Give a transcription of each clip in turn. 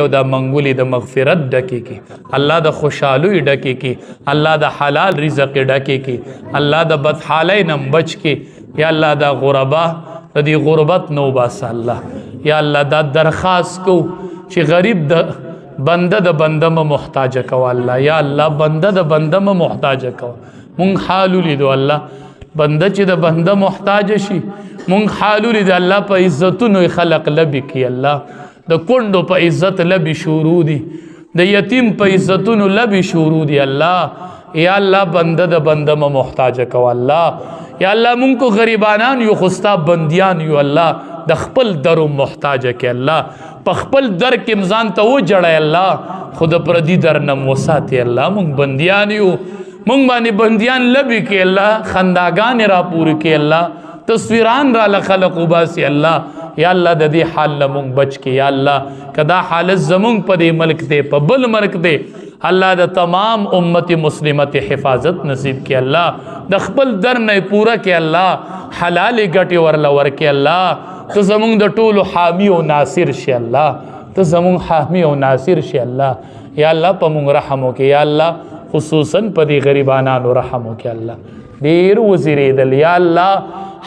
او دا منګولې د مغفرت ډکې کی الله د خوشحالۍ ډکې کی الله د حلال رزق ډکې کی الله د بدحالۍ نه بچ کی یا الله دا غربا د دې غربت نو باسه الله یا الله دا درخواست کو چې غریب د بنده د بنده م محتاج کو الله یا الله بنده د بنده م محتاج کو مونږ حال لیدو الله بنده چې د بنده محتاج شي مونږ حال لیدو الله په عزتونو خلق لبي کی الله د کندو په عزت لبي شروع دي د یتیم په عزتونو لبي شروع دي الله یا الله بنده د بنده م محتاج کو الله یا الله مونږ کو غریبانان یو خستا بندیان یو الله د خپل درو محتاج کې الله په خپل در کې مزان ته و جړای الله خود پردي در نه موساتي الله مونږ بندیان یو مونږ باندې بندیان لبي کې الله خنداګان را پور کې الله تصویران را لخلق وباسي الله یا الله د دې حال مونږ بچ کې یا الله کدا حالت زمونږ په دې ملک دې په بل ملک دې الله د تمام امت مسلمت حفاظت نصیب کې الله د خپل در نه پورا کې الله حلال ګټي ورلا ورکې الله ته زمونږ د ټولو حامی او ناصر شي الله ته زمونږ حامی او ناصر شي الله یا الله په مونږ رحم وکې یا الله خصوصا په دې غریبانو رحم وکې الله ډیر وزیرې دل یا الله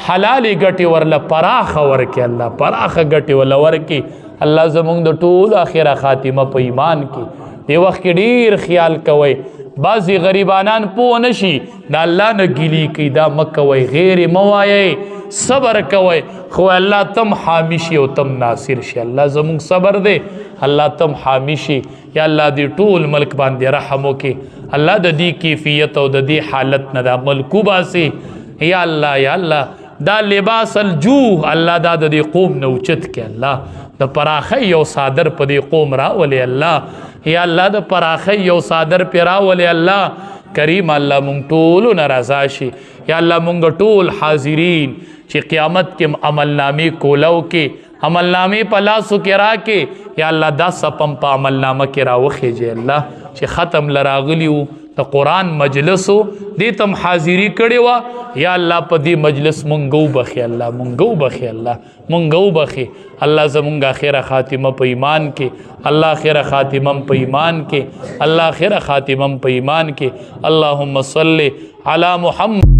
حلال ګټي ورلا پراخ ورکې الله پراخ ګټي ورلا ورکې الله زمونږ د ټولو اخره خاتمه په ایمان کې دی وخت کې ډیر خیال کوي بعضی غریبانان پو نشي دا الله نه ګلی کی دا مکوي غیر موایي صبر کوي خو الله تم حامی شي او تم ناصر شي الله زمون صبر دے الله تم حامی شي یا الله دې ټول ملک باندې رحم وکي الله د دې کیفیت او د دې حالت نه دا ملک باسي یا الله دا لباس الجوع الله دا د دې قوم نه اوچت کې الله د پراخي او صادر په دې قوم را ولي الله یا الله د پراخي او صادر پیرا ولي الله کریم الله مونږ ټول ناراضه شي یا الله مونږ ټول حاضرین چې قیامت کې عملنامې کولو کې عملنامې په لاسو کې راکې یا الله دا سپم په عملنامه کې راوخیږي الله چې ختم لراغلیو د قرآن مجلسو دې تم حاضری کړي وا یا الله په دې مجلس مونږو بخي الله مونږو بخي الله مونږو بخي الله زمونږه خیره خاتمه په ایمان کې الله خیره خاتمه په ایمان کې الله خیره خاتمه په ایمان کې اللهم صل علی محمد